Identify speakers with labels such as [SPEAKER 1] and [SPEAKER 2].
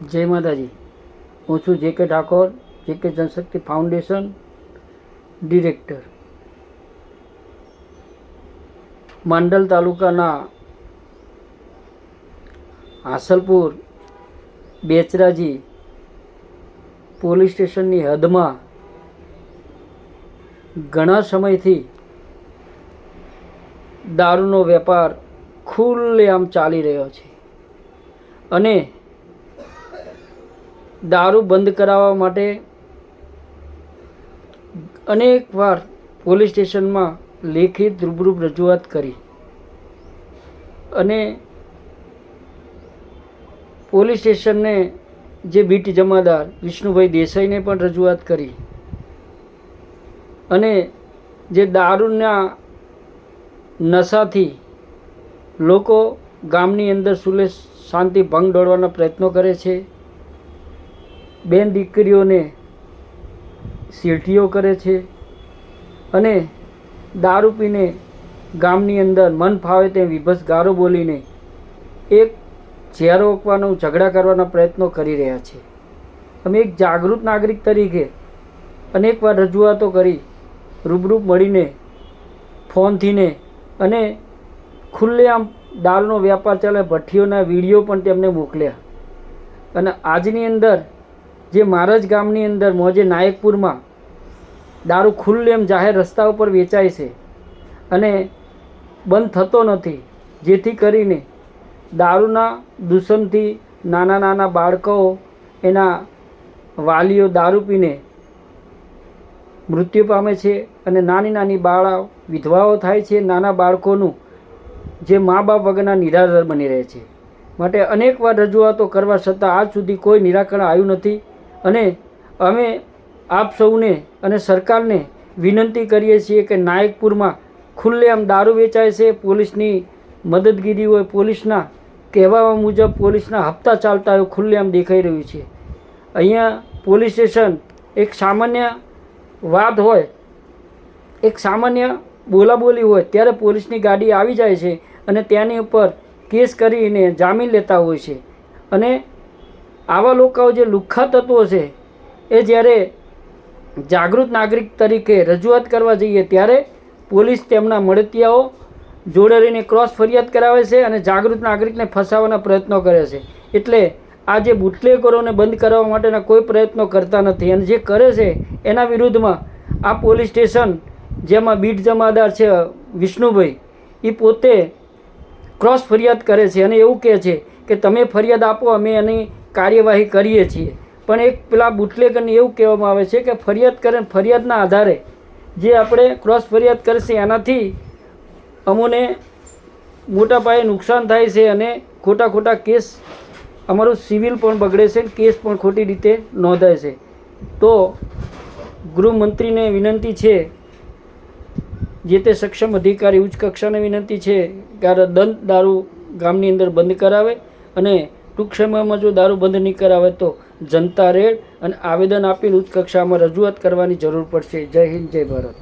[SPEAKER 1] જય માતાજી। હું છું જે કે ઠાકોર, જે કે જનશક્તિ ફાઉન્ડેશન ડિરેક્ટર। માંડલ તાલુકાના હાસલપુર બેચરાજી પોલીસ સ્ટેશનની હદમાં ઘણા સમયથી દારૂનો વેપાર ખુલ્લેઆમ ચાલી રહ્યો છે અને દારૂ બંધ કરાવવા માટે અનેકવાર પોલીસ સ્ટેશનમાં લેખિત રૂબરૂ રજૂઆત કરી અને પોલીસ સ્ટેશનને જે બીટ જમાદાર વિષ્ણુભાઈ દેસાઈને પણ રજૂઆત કરી અને જે દારૂના નશાથી લોકો ગામની અંદર સુલે શાંતિ ભંગ દોડવાના પ્રયત્નો કરે છે, બેન દીકરીઓને શેઠીઓ કરે છે અને દારૂ પીને ગામની અંદર મન ફાવે તે વિભત્સ ગારો બોલીને એક ઝેર ઓકવાનો ઝઘડા કરવાના પ્રયત્નો કરી રહ્યા છે। અમે એક જાગૃત નાગરિક તરીકે અનેકવાર રજૂઆતો કરી, રૂબરૂ મળીને, ફોનથીને અને ખુલ્લેઆમ દારૂનો વેપાર ચાલે ભઠ્ઠીઓના વિડીયો પણ તેમને મોકલ્યા અને આજની અંદર જે મારા જ ગામની અંદર મોજે નાયકપુરમાં દારૂ ખુલ્લેઆમ જાહેર રસ્તા ઉપર વેચાય છે અને બંધ થતો નથી, જેથી કરીને દારૂના દૂષણથી નાના નાના બાળકો, એના વાલીઓ દારૂ પીને મૃત્યુ પામે છે અને નાની નાની બાળાઓ વિધવાઓ થાય છે। નાના બાળકોનું જે મા બાપ વગરના નિરાધાર બની રહે છે। માટે અનેકવાર રજૂઆતો કરવા છતાં આજ સુધી કોઈ નિરાકરણ આવ્યું નથી અને અમે આપ સૌને અને સરકારને વિનંતી કરીએ છીએ કે નાયકપુરમાં ખુલ્લેઆમ દારૂ વેચાય છે, પોલીસની મદદગીરી હોય, પોલીસના કહેવા મુજબ પોલીસના હપ્તા ચાલતા હોય ખુલ્લેઆમ દેખાઈ રહ્યું છે। અહીંયા પોલીસ સ્ટેશન એક સામાન્ય વાત હોય, એક સામાન્ય બોલાબોલી હોય ત્યારે પોલીસની ગાડી આવી જાય છે અને તેની ઉપર કેસ કરીને જામીન લેતા હોય છે અને આવા લોકો જે લુખ્ખા તત્વો છે એ જ્યારે જાગૃત નાગરિક તરીકે રજૂઆત કરવા જઈએ ત્યારે પોલીસ તેમના મળતિયાઓ જોડે રહીને ક્રોસ ફરિયાદ કરાવે છે અને જાગૃત નાગરિકને ફસાવવાના પ્રયત્નો કરે છે। એટલે આ જે બુટલેગરોને બંધ કરવા માટેના કોઈ પ્રયત્નો કરતા નથી અને જે કરે છે એના વિરુદ્ધમાં આ પોલીસ સ્ટેશન જેમાં બીટ જમાદાર છે વિષ્ણુભાઈ, એ પોતે ક્રોસ ફરિયાદ કરે છે અને એવું કહે છે કે તમે ફરિયાદ આપો, અમે એની કાર્યવાહી કરીએ છીએ। પણ એક પેલા બુટલેગરને એવું કહેવામાં આવે છે કે ફરિયાદ કરે, ફરિયાદના આધારે જે આપણે ક્રોસ ફરિયાદ કરશે એનાથી અમોને મોટા પાયે નુકસાન થાય છે અને ખોટા ખોટા કેસ, અમારું સિવિલ પણ બગડે છે, કેસ પણ ખોટી રીતે નોંધાય છે। તો ગૃહમંત્રીને વિનંતી છે, જે તે સક્ષમ અધિકારી ઉચ્ચ કક્ષાને વિનંતી છે કે આ દારૂ ગામની અંદર બંધ કરાવે અને ટૂંક સમયમાં જો દારૂ બંધ નહીં કરાવે તો જનતા રેડ અને આવેદન આપીને ઉચ્ચ કક્ષામાં રજૂઆત કરવાની જરૂર પડશે। જય હિન્દ, જય ભારત।